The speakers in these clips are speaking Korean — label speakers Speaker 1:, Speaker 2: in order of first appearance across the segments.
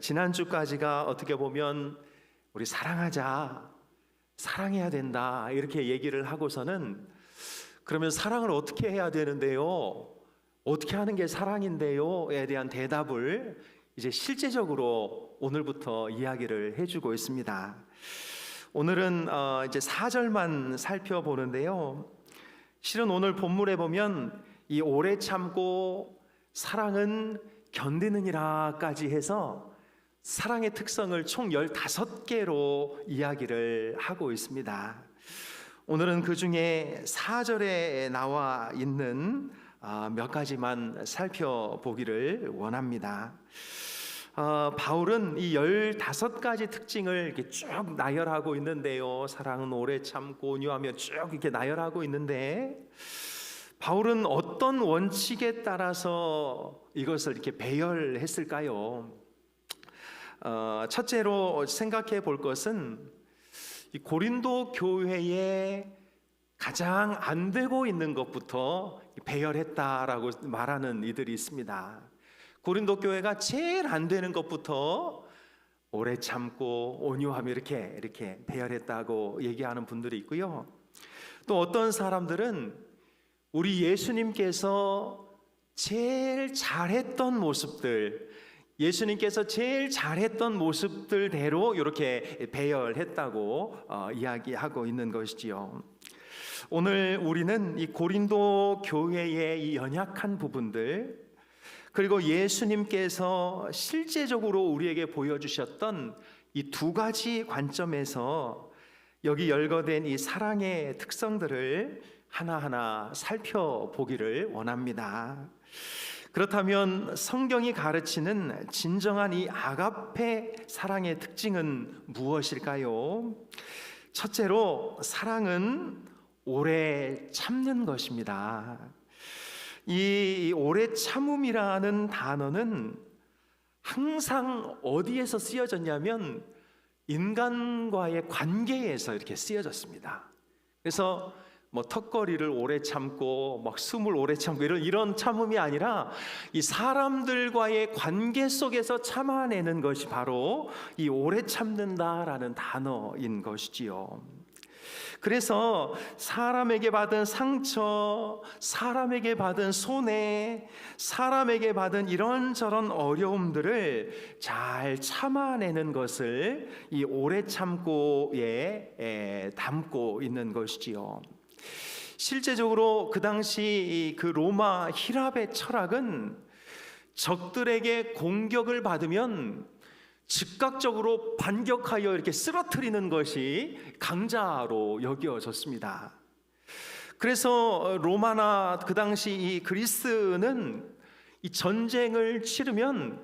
Speaker 1: 지난주까지가 어떻게 보면 우리 사랑하자, 사랑해야 된다 이렇게 얘기를 하고서는 그러면 사랑을 어떻게 해야 되는데요? 어떻게 하는 게 사랑인데요?에 대한 대답을 이제 실제적으로 오늘부터 이야기를 해주고 있습니다. 오늘은 이제 4절만 살펴보는데요. 실은 오늘 본문에 보면 이 오래 참고 사랑은 견디느니라까지 해서 사랑의 특성을 총 15개로 이야기를 하고 있습니다. 오늘은 그 중에 4절에 나와 있는 몇 가지만 살펴보기를 원합니다. 바울은 이 15가지 특징을 이렇게 쭉 나열하고 있는데요. 사랑은 오래 참고 온유하며 쭉 이렇게 나열하고 있는데, 바울은 어떤 원칙에 따라서 이것을 이렇게 배열했을까요? 첫째로 생각해 볼 것은 이 고린도 교회에 가장 안 되고 있는 것부터 배열했다라고 말하는 이들이 있습니다. 고린도 교회가 제일 안 되는 것부터 오래 참고 온유하며 이렇게 배열했다고 얘기하는 분들이 있고요. 또 어떤 사람들은 우리 예수님께서 제일 잘했던 모습들, 예수님께서 제일 잘했던 모습들대로 이렇게 배열했다고 이야기하고 있는 것이지요. 오늘 우리는 이 고린도 교회의 이 연약한 부분들, 그리고 예수님께서 실제적으로 우리에게 보여주셨던 이 두 가지 관점에서 여기 열거된 이 사랑의 특성들을 하나하나 살펴보기를 원합니다. 그렇다면 성경이 가르치는 진정한 이 아가페 사랑의 특징은 무엇일까요? 첫째로 사랑은 오래 참는 것입니다. 이 오래 참음이라는 단어는 항상 어디에서 쓰여졌냐면 인간과의 관계에서 이렇게 쓰여졌습니다. 그래서 턱걸이를 오래 참고 숨을 오래 참고 이런 참음이 아니라 이 사람들과의 관계 속에서 참아내는 것이 바로 이 오래 참는다라는 단어인 것이지요. 그래서 사람에게 받은 상처, 사람에게 받은 손해, 사람에게 받은 이런저런 어려움들을 잘 참아내는 것을 이 오래 참고에 담고 있는 것이지요. 실제적으로 그 당시 그 로마 히랍의 철학은 적들에게 공격을 받으면 즉각적으로 반격하여 이렇게 쓰러뜨리는 것이 강자로 여겨졌습니다. 그래서 로마나 그 당시 이 그리스는 이 전쟁을 치르면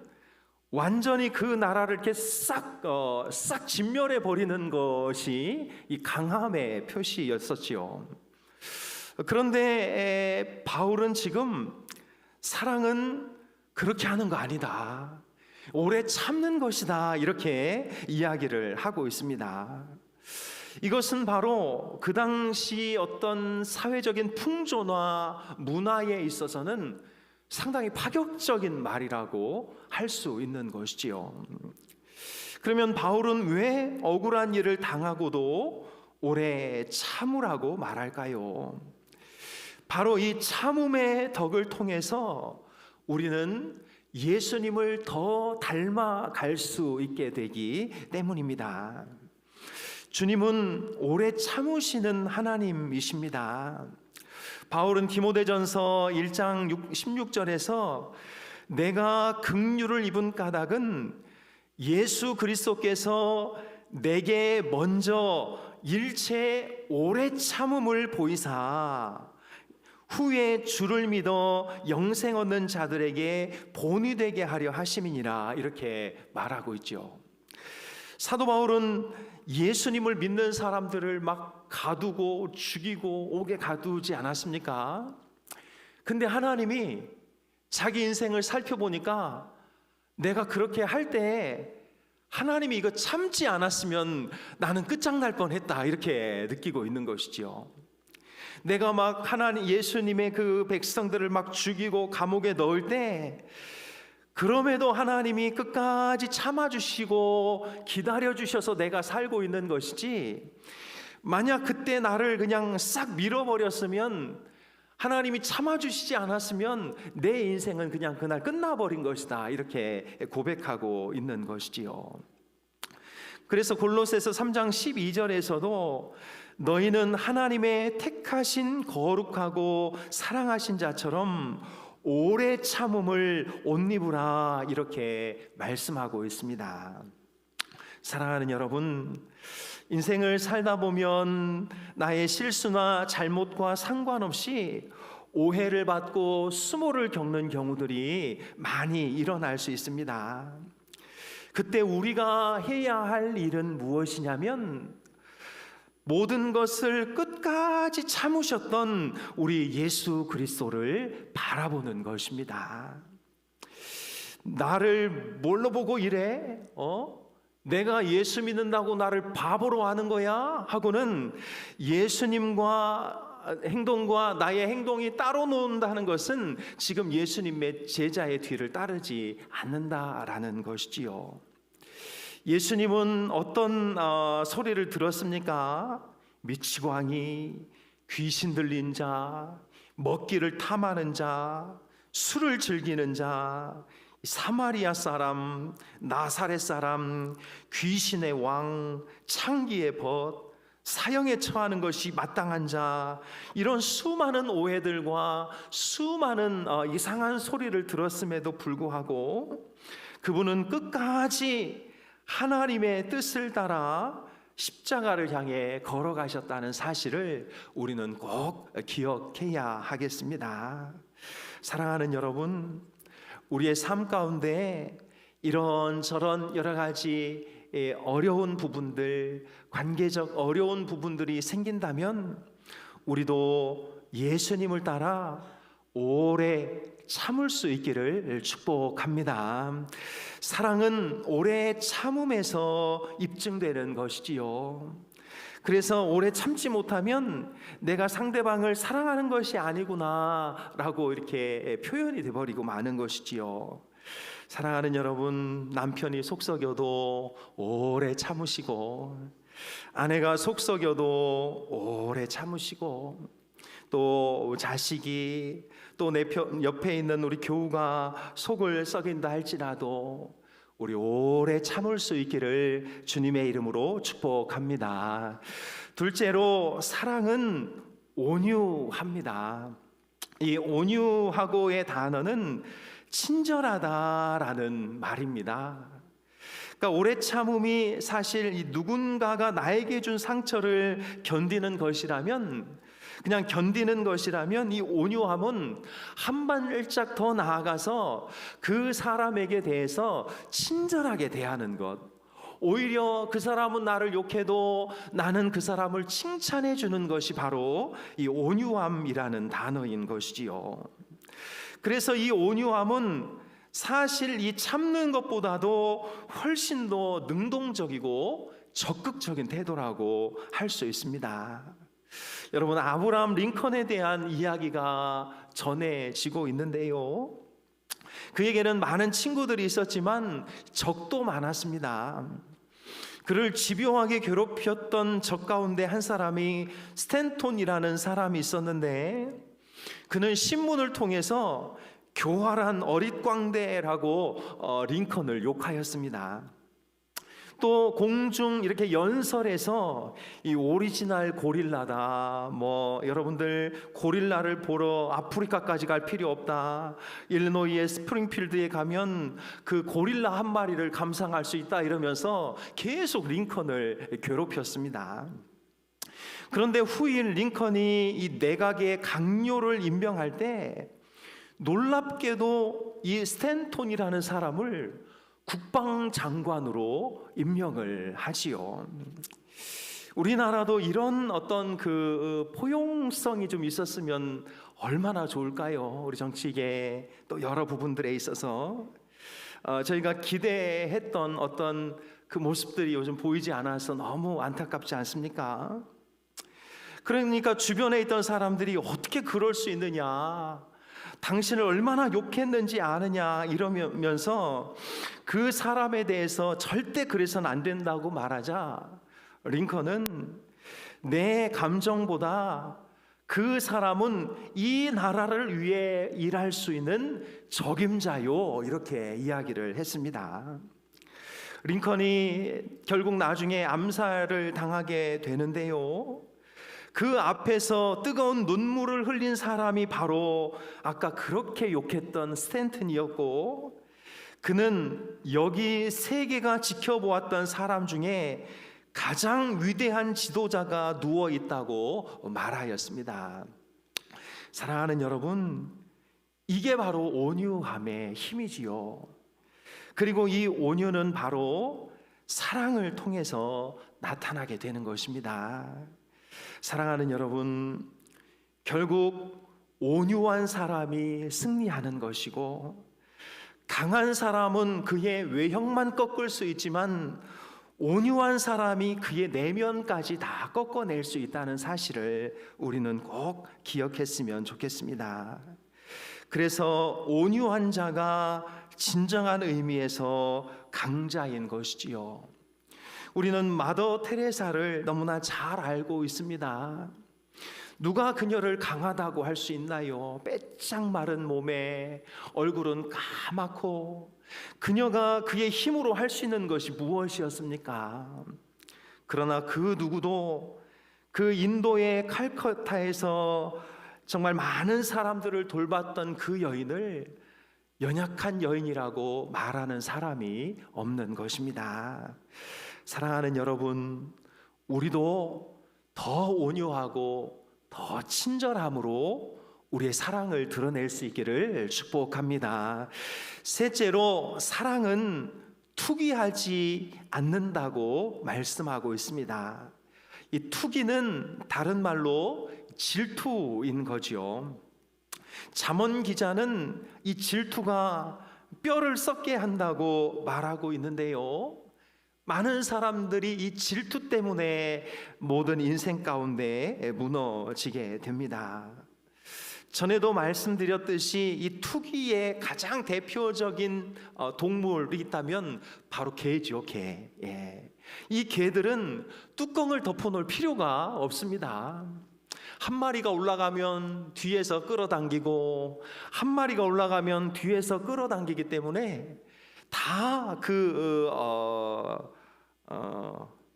Speaker 1: 완전히 그 나라를 이렇게 싹 진멸해 버리는 것이 이 강함의 표시였었지요. 그런데 바울은 지금 사랑은 그렇게 하는 거 아니다, 오래 참는 것이다, 이렇게 이야기를 하고 있습니다. 이것은 바로 그 당시 어떤 사회적인 풍조나 문화에 있어서는 상당히 파격적인 말이라고 할 수 있는 것이지요. 그러면 바울은 왜 억울한 일을 당하고도 오래 참으라고 말할까요? 바로 이 참음의 덕을 통해서 우리는 예수님을 더 닮아갈 수 있게 되기 때문입니다. 주님은 오래 참으시는 하나님이십니다. 바울은 디모데전서 1장 16절에서 내가 긍휼을 입은 까닭은 예수 그리스도께서 내게 먼저 일체 오래 참음을 보이사 후에 주를 믿어 영생 얻는 자들에게 본이 되게 하려 하심이니라, 이렇게 말하고 있죠. 사도 바울은 예수님을 믿는 사람들을 막 가두고 죽이고 옥에 가두지 않았습니까? 근데 하나님이 자기 인생을 살펴보니까 내가 그렇게 할 때 하나님이 이거 참지 않았으면 나는 끝장날 뻔했다, 이렇게 느끼고 있는 것이지요. 내가 막 하나님 예수님의 그 백성들을 막 죽이고 감옥에 넣을 때 그럼에도 하나님이 끝까지 참아주시고 기다려주셔서 내가 살고 있는 것이지, 만약 그때 나를 그냥 싹 밀어버렸으면, 하나님이 참아주시지 않았으면 내 인생은 그냥 그날 끝나버린 것이다, 이렇게 고백하고 있는 것이지요. 그래서 골로새서 3장 12절에서도 너희는 하나님의 택하신 거룩하고 사랑하신 자처럼 오래 참음을 옷 입으라, 이렇게 말씀하고 있습니다. 사랑하는 여러분, 인생을 살다 보면 나의 실수나 잘못과 상관없이 오해를 받고 수모를 겪는 경우들이 많이 일어날 수 있습니다. 그때 우리가 해야 할 일은 무엇이냐면, 모든 것을 끝까지 참으셨던 우리 예수 그리스도를 바라보는 것입니다. 나를 뭘로 보고 이래? 내가 예수 믿는다고 나를 바보로 하는 거야? 하고는 예수님과 행동과 나의 행동이 따로 논다는 것은 지금 예수님의 제자의 뒤를 따르지 않는다라는 것이지요. 예수님은 어떤 소리를 들었습니까? 미치광이, 귀신 들린 자, 먹기를 탐하는 자, 술을 즐기는 자, 사마리아 사람, 나사렛 사람, 귀신의 왕, 창기의 벗, 사형에 처하는 것이 마땅한 자, 이런 수많은 오해들과 수많은 이상한 소리를 들었음에도 불구하고 그분은 끝까지 하나님의 뜻을 따라 십자가를 향해 걸어가셨다는 사실을 우리는 꼭 기억해야 하겠습니다. 사랑하는 여러분, 우리의 삶 가운데 이런저런 여러 가지 어려운 부분들, 관계적 어려운 부분들이 생긴다면 우리도 예수님을 따라 오래 참을 수 있기를 축복합니다. 사랑은 오래 참음에서 입증되는 것이지요. 그래서 오래 참지 못하면 내가 상대방을 사랑하는 것이 아니구나 라고 이렇게 표현이 돼버리고 마는 것이지요. 사랑하는 여러분, 남편이 속썩여도 오래 참으시고, 아내가 속썩여도 오래 참으시고, 또 자식이, 또 내 옆에 있는 우리 교우가 속을 썩인다 할지라도 우리 오래 참을 수 있기를 주님의 이름으로 축복합니다. 둘째로, 사랑은 온유합니다. 이 온유하고의 단어는 친절하다라는 말입니다. 그러니까 오래 참음이 사실 이 누군가가 나에게 준 상처를 견디는 것이라면, 그냥 견디는 것이라면, 이 온유함은 한 발짝 더 나아가서 그 사람에게 대해서 친절하게 대하는 것, 오히려 그 사람은 나를 욕해도 나는 그 사람을 칭찬해 주는 것이 바로 이 온유함이라는 단어인 것이지요. 그래서 이 온유함은 사실 이 참는 것보다도 훨씬 더 능동적이고 적극적인 태도라고 할 수 있습니다. 여러분, 아브라함 링컨에 대한 이야기가 전해지고 있는데요, 그에게는 많은 친구들이 있었지만 적도 많았습니다. 그를 집요하게 괴롭혔던 적 가운데 한 사람이 스탠톤이라는 사람이 있었는데, 그는 신문을 통해서 교활한 어릿광대라고 링컨을 욕하였습니다. 또 공중 이렇게 연설에서 이 오리지널 고릴라다, 여러분들 고릴라를 보러 아프리카까지 갈 필요 없다, 일리노이의 스프링필드에 가면 그 고릴라 한 마리를 감상할 수 있다, 이러면서 계속 링컨을 괴롭혔습니다. 그런데 후인 링컨이 이 내각의 강요를 임명할 때 놀랍게도 이 스탠톤이라는 사람을 국방장관으로 임명을 하지요. 우리나라도 이런 어떤 그 포용성이 좀 있었으면 얼마나 좋을까요? 우리 정치계 또 여러 부분들에 있어서 저희가 기대했던 어떤 그 모습들이 요즘 보이지 않아서 너무 안타깝지 않습니까? 그러니까 주변에 있던 사람들이 어떻게 그럴 수 있느냐, 당신을 얼마나 욕했는지 아느냐 이러면서 그 사람에 대해서 절대 그래서는 안 된다고 말하자 링컨은 내 감정보다 그 사람은 이 나라를 위해 일할 수 있는 적임자요 이렇게 이야기를 했습니다. 링컨이 결국 나중에 암살을 당하게 되는데요, 그 앞에서 뜨거운 눈물을 흘린 사람이 바로 아까 그렇게 욕했던 스탠튼이었고, 그는 여기 세계가 지켜보았던 사람 중에 가장 위대한 지도자가 누워 있다고 말하였습니다. 사랑하는 여러분, 이게 바로 온유함의 힘이지요. 그리고 이 온유는 바로 사랑을 통해서 나타나게 되는 것입니다. 사랑하는 여러분, 결국 온유한 사람이 승리하는 것이고, 강한 사람은 그의 외형만 꺾을 수 있지만 온유한 사람이 그의 내면까지 다 꺾어낼 수 있다는 사실을 우리는 꼭 기억했으면 좋겠습니다. 그래서 온유한 자가 진정한 의미에서 강자인 것이지요. 우리는 마더 테레사를 너무나 잘 알고 있습니다. 누가 그녀를 강하다고 할 수 있나요? 빼짝 마른 몸에 얼굴은 까맣고, 그녀가 그의 힘으로 할 수 있는 것이 무엇이었습니까? 그러나 그 누구도 그 인도의 칼커타에서 정말 많은 사람들을 돌봤던 그 여인을 연약한 여인이라고 말하는 사람이 없는 것입니다. 사랑하는 여러분, 우리도 더 온유하고 더 친절함으로 우리의 사랑을 드러낼 수 있기를 축복합니다. 셋째로, 사랑은 투기하지 않는다고 말씀하고 있습니다. 이 투기는 다른 말로 질투인 거지요. 잠언 기자는 이 질투가 뼈를 썩게 한다고 말하고 있는데요, 많은 사람들이 이 질투 때문에 모든 인생 가운데 무너지게 됩니다. 전에도 말씀드렸듯이 이 투기의 가장 대표적인 동물이 있다면 바로 개죠, 개. 이 개들은 뚜껑을 덮어놓을 필요가 없습니다. 한 마리가 올라가면 뒤에서 끌어당기고, 한 마리가 올라가면 뒤에서 끌어당기기 때문에 다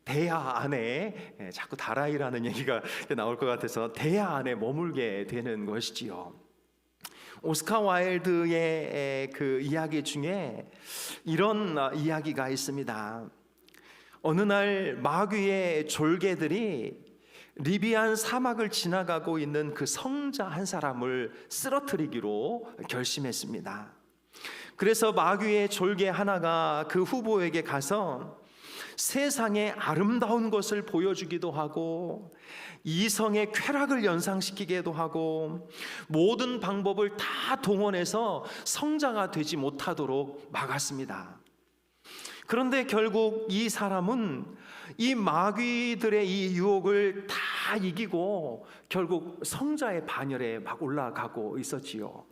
Speaker 1: 대야 안에, 자꾸 다라이라는 얘기가 나올 것 같아서 대야 안에 머물게 되는 것이지요. 오스카 와일드의 그 이야기 중에 이런 이야기가 있습니다. 어느 날 마귀의 졸개들이 리비안 사막을 지나가고 있는 그 성자 한 사람을 쓰러뜨리기로 결심했습니다. 그래서 마귀의 졸개 하나가 그 후보에게 가서 세상의 아름다운 것을 보여주기도 하고, 이성의 쾌락을 연상시키기도 하고, 모든 방법을 다 동원해서 성자가 되지 못하도록 막았습니다. 그런데 결국 이 사람은 이 마귀들의 이 유혹을 다 이기고 결국 성자의 반열에 막 올라가고 있었지요.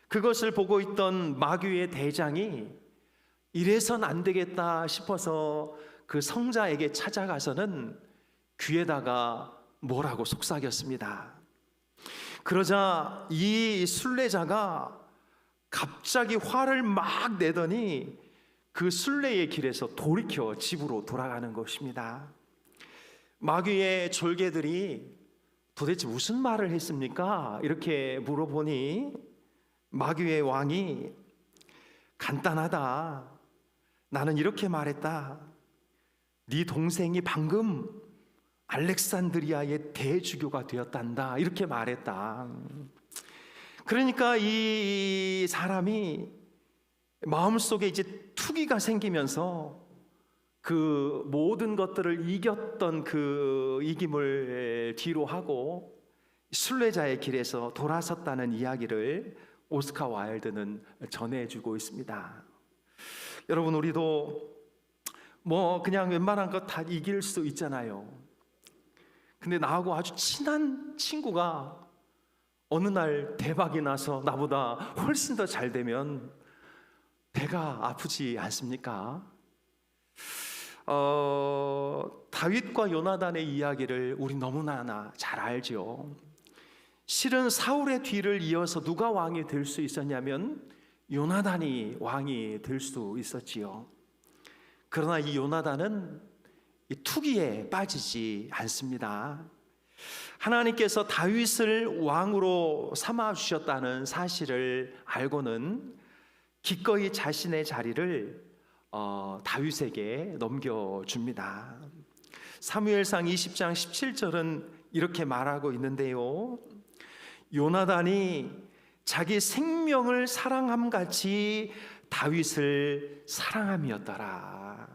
Speaker 1: 그것을 보고 있던 마귀의 대장이 이래선 안 되겠다 싶어서 그 성자에게 찾아가서는 귀에다가 뭐라고 속삭였습니다. 그러자 이 순례자가 갑자기 화를 막 내더니 그 순례의 길에서 돌이켜 집으로 돌아가는 것입니다. 마귀의 졸개들이 도대체 무슨 말을 했습니까? 이렇게 물어보니 마귀의 왕이 간단하다. 나는 이렇게 말했다. 네 동생이 방금 알렉산드리아의 대주교가 되었단다. 이렇게 말했다. 그러니까 이 사람이 마음속에 이제 투기가 생기면서 그 모든 것들을 이겼던 그 이김을 뒤로 하고 순례자의 길에서 돌아섰다는 이야기를 오스카 와일드는 전해주고 있습니다. 여러분, 우리도 뭐 그냥 웬만한 것 다 이길 수 있잖아요. 근데 나하고 아주 친한 친구가 어느 날 대박이 나서 나보다 훨씬 더 잘 되면 배가 아프지 않습니까? 다윗과 요나단의 이야기를 우리 너무나 잘 알죠. 실은 사울의 뒤를 이어서 누가 왕이 될 수 있었냐면 요나단이 왕이 될 수 있었지요. 그러나 이 요나단은 이 투기에 빠지지 않습니다. 하나님께서 다윗을 왕으로 삼아 주셨다는 사실을 알고는 기꺼이 자신의 자리를 다윗에게 넘겨줍니다. 사무엘상 20장 17절은 이렇게 말하고 있는데요, 요나단이 자기 생명을 사랑함같이 다윗을 사랑함이었더라.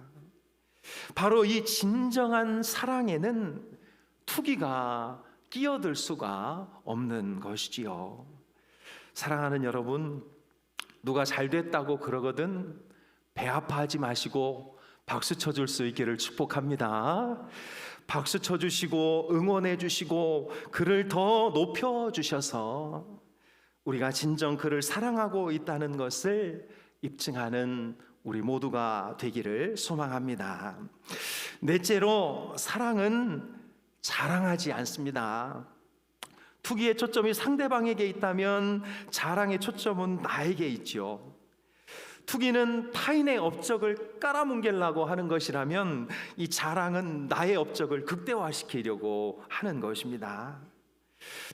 Speaker 1: 바로 이 진정한 사랑에는 투기가 끼어들 수가 없는 것이지요. 사랑하는 여러분, 누가 잘 됐다고 그러거든 배 아파하지 마시고 박수 쳐줄 수 있기를 축복합니다. 박수 쳐주시고 응원해 주시고 그를 더 높여주셔서 우리가 진정 그를 사랑하고 있다는 것을 입증하는 우리 모두가 되기를 소망합니다. 넷째로, 사랑은 자랑하지 않습니다. 투기의 초점이 상대방에게 있다면 자랑의 초점은 나에게 있죠. 투기는 타인의 업적을 깔아뭉개려고 하는 것이라면 이 자랑은 나의 업적을 극대화시키려고 하는 것입니다.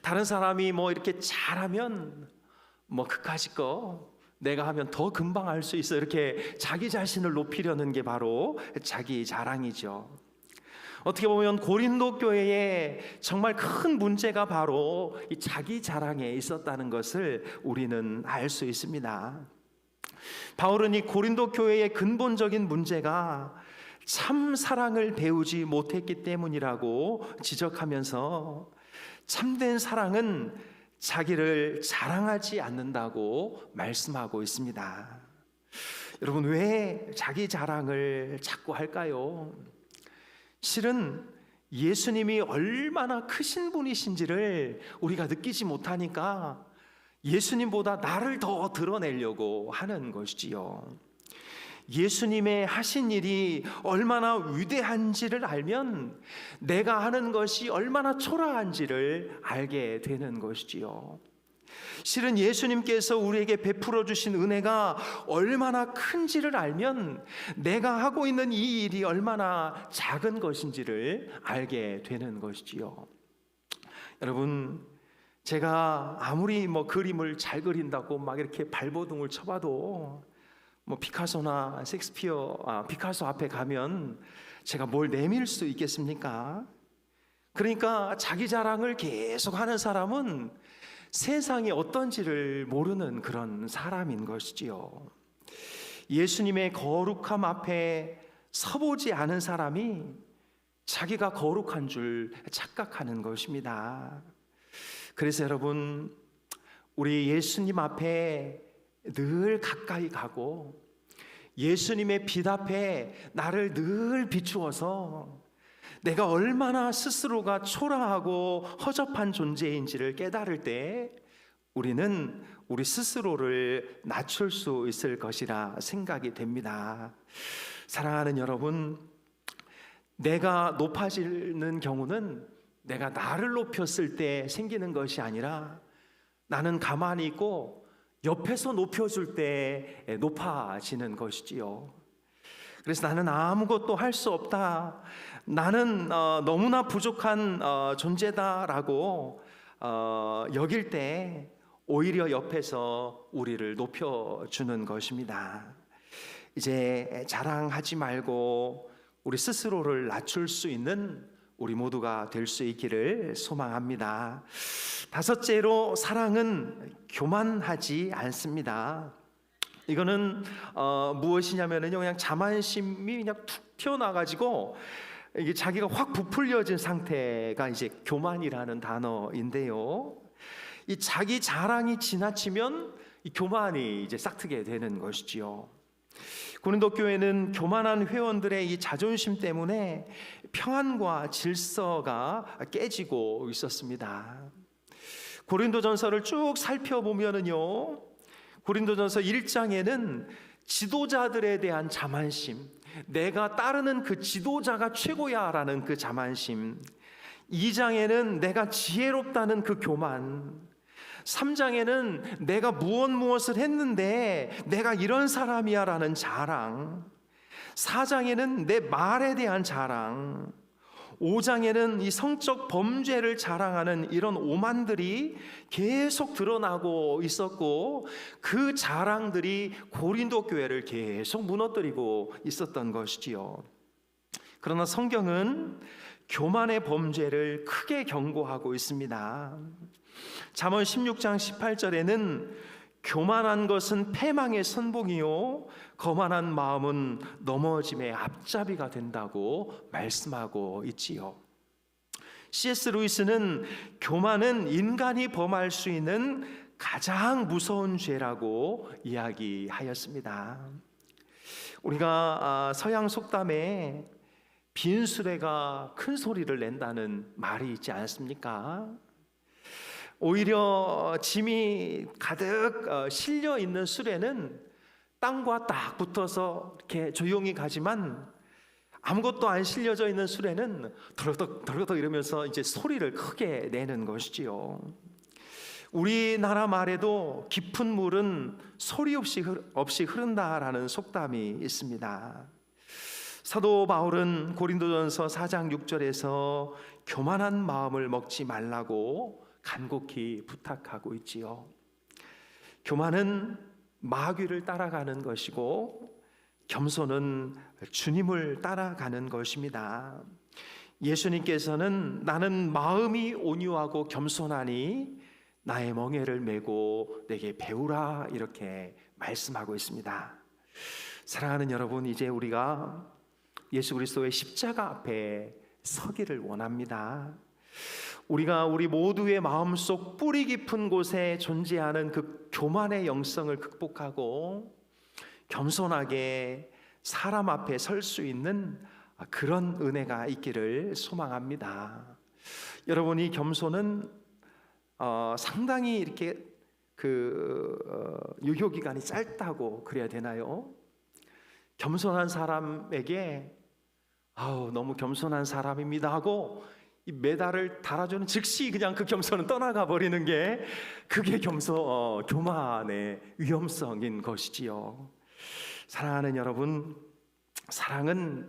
Speaker 1: 다른 사람이 이렇게 잘하면 그까짓 거 내가 하면 더 금방 할 수 있어, 이렇게 자기 자신을 높이려는 게 바로 자기 자랑이죠. 어떻게 보면 고린도 교회에 정말 큰 문제가 바로 이 자기 자랑에 있었다는 것을 우리는 알 수 있습니다. 바울은 이 고린도 교회의 근본적인 문제가 참 사랑을 배우지 못했기 때문이라고 지적하면서 참된 사랑은 자기를 자랑하지 않는다고 말씀하고 있습니다. 여러분, 왜 자기 자랑을 자꾸 할까요? 실은 예수님이 얼마나 크신 분이신지를 우리가 느끼지 못하니까 예수님보다 나를 더 드러내려고 하는 것이지요. 예수님의 하신 일이 얼마나 위대한지를 알면 내가 하는 것이 얼마나 초라한지를 알게 되는 것이지요. 실은 예수님께서 우리에게 베풀어 주신 은혜가 얼마나 큰지를 알면 내가 하고 있는 이 일이 얼마나 작은 것인지를 알게 되는 것이지요. 여러분, 제가 아무리 그림을 잘 그린다고 막 이렇게 발버둥을 쳐봐도 피카소나 피카소 앞에 가면 제가 뭘 내밀 수 있겠습니까? 그러니까 자기 자랑을 계속 하는 사람은 세상이 어떤지를 모르는 그런 사람인 것이지요. 예수님의 거룩함 앞에 서보지 않은 사람이 자기가 거룩한 줄 착각하는 것입니다. 그래서 여러분, 우리 예수님 앞에 늘 가까이 가고 예수님의 빛 앞에 나를 늘 비추어서 내가 얼마나 스스로가 초라하고 허접한 존재인지를 깨달을 때 우리는 우리 스스로를 낮출 수 있을 것이라 생각이 됩니다. 사랑하는 여러분, 내가 높아지는 경우는 내가 나를 높였을 때 생기는 것이 아니라 나는 가만히 있고 옆에서 높여줄 때 높아지는 것이지요. 그래서 나는 아무것도 할 수 없다, 나는 너무나 부족한 존재다라고 여길 때 오히려 옆에서 우리를 높여주는 것입니다. 이제 자랑하지 말고 우리 스스로를 낮출 수 있는 우리 모두가 될 수 있기를 소망합니다. 다섯째로, 사랑은 교만하지 않습니다. 이거는 무엇이냐면요, 그냥 자만심이 그냥 툭 튀어나와가지고 이게 자기가 확 부풀려진 상태가 이제 교만이라는 단어인데요. 이 자기 자랑이 지나치면 이 교만이 이제 싹트게 되는 것이지요. 고린도 교회는 교만한 회원들의 이 자존심 때문에 평안과 질서가 깨지고 있었습니다. 고린도전서를 쭉 살펴보면은요, 고린도전서 1장에는 지도자들에 대한 자만심, 내가 따르는 그 지도자가 최고야라는 그 자만심, 2장에는 내가 지혜롭다는 그 교만, 3장에는 내가 무엇을 했는데 내가 이런 사람이야라는 자랑, 4장에는 내 말에 대한 자랑, 5장에는 이 성적 범죄를 자랑하는 이런 오만들이 계속 드러나고 있었고, 그 자랑들이 고린도 교회를 계속 무너뜨리고 있었던 것이지요. 그러나 성경은 교만의 범죄를 크게 경고하고 있습니다. 잠언 16장 18절에는 교만한 것은 패망의 선봉이요 거만한 마음은 넘어짐의 앞잡이가 된다고 말씀하고 있지요. C.S. 루이스는 교만은 인간이 범할 수 있는 가장 무서운 죄라고 이야기하였습니다. 우리가 서양 속담에 빈 수레가 큰 소리를 낸다는 말이 있지 않습니까? 오히려 짐이 가득 실려 있는 수레는 땅과 딱 붙어서 이렇게 조용히 가지만, 아무것도 안 실려져 있는 수레는 덜럭덜럭 이러면서 이제 소리를 크게 내는 것이지요. 우리나라 말에도 깊은 물은 소리 없이 흐른다라는 속담이 있습니다. 사도 바울은 고린도전서 4장 6절에서 교만한 마음을 먹지 말라고 간곡히 부탁하고 있지요. 교만은 마귀를 따라가는 것이고, 겸손은 주님을 따라가는 것입니다. 예수님께서는 나는 마음이 온유하고 겸손하니 나의 멍에를 메고 내게 배우라, 이렇게 말씀하고 있습니다. 사랑하는 여러분, 이제 우리가 예수 그리스도의 십자가 앞에 서기를 원합니다. 우리가 우리 모두의 마음속 뿌리 깊은 곳에 존재하는 그 교만의 영성을 극복하고 겸손하게 사람 앞에 설 수 있는 그런 은혜가 있기를 소망합니다. 여러분, 이 겸손은 상당히 이렇게 유효 기간이 짧다고 그래야 되나요? 겸손한 사람에게 너무 겸손한 사람입니다 하고 이 메달을 달아주는 즉시 그냥 그 겸손은 떠나가 버리는 게, 그게 교만의 위험성인 것이지요. 사랑하는 여러분, 사랑은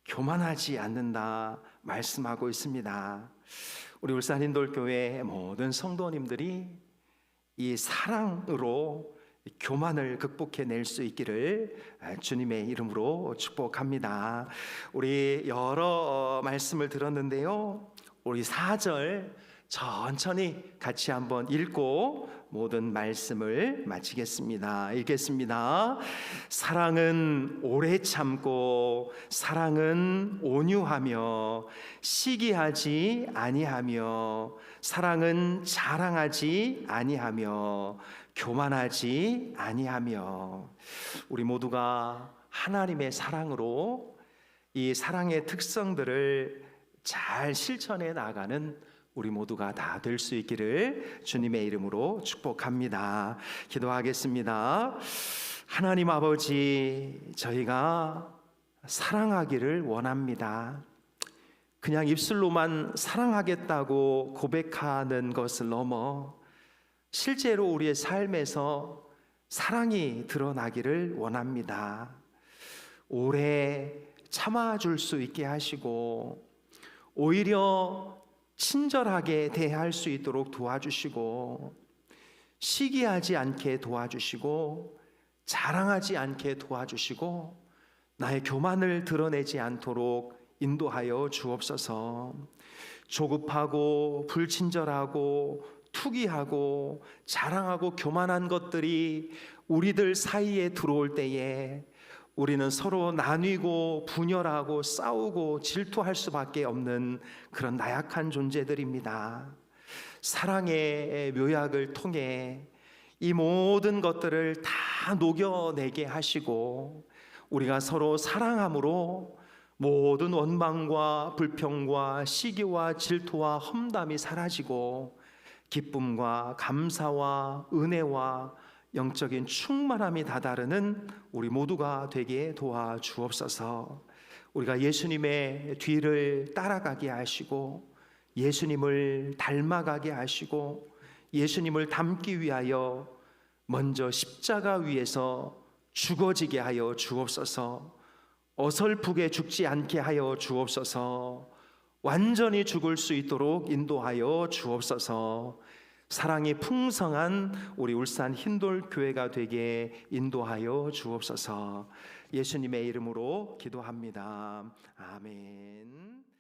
Speaker 1: 교만하지 않는다 말씀하고 있습니다. 우리 울산인돌교회 모든 성도님들이 이 사랑으로 교만을 극복해낼 수 있기를 주님의 이름으로 축복합니다. 우리 여러 말씀을 들었는데요, 우리 4절 천천히 같이 한번 읽고 모든 말씀을 마치겠습니다. 읽겠습니다. 사랑은 오래 참고, 사랑은 온유하며, 시기하지 아니하며, 사랑은 자랑하지 아니하며, 교만하지 아니하며. 우리 모두가 하나님의 사랑으로 이 사랑의 특성들을 잘 실천해 나가는 우리 모두가 다 될 수 있기를 주님의 이름으로 축복합니다. 기도하겠습니다. 하나님 아버지, 저희가 사랑하기를 원합니다. 그냥 입술로만 사랑하겠다고 고백하는 것을 넘어 실제로 우리의 삶에서 사랑이 드러나기를 원합니다. 오래 참아줄 수 있게 하시고, 오히려 친절하게 대할 수 있도록 도와주시고, 시기하지 않게 도와주시고, 자랑하지 않게 도와주시고, 나의 교만을 드러내지 않도록 인도하여 주옵소서. 조급하고 불친절하고 투기하고 자랑하고 교만한 것들이 우리들 사이에 들어올 때에 우리는 서로 나뉘고 분열하고 싸우고 질투할 수밖에 없는 그런 나약한 존재들입니다. 사랑의 묘약을 통해 이 모든 것들을 다 녹여내게 하시고, 우리가 서로 사랑함으로 모든 원망과 불평과 시기와 질투와 험담이 사라지고, 기쁨과 감사와 은혜와 영적인 충만함이 다다르는 우리 모두가 되게 도와주옵소서. 우리가 예수님의 뒤를 따라가게 하시고 예수님을 닮아가게 하시고 예수님을 닮기 위하여 먼저 십자가 위에서 죽어지게 하여 주옵소서. 어설프게 죽지 않게 하여 주옵소서. 완전히 죽을 수 있도록 인도하여 주옵소서. 사랑이 풍성한 우리 울산 흰돌 교회가 되게 인도하여 주옵소서. 예수님의 이름으로 기도합니다. 아멘.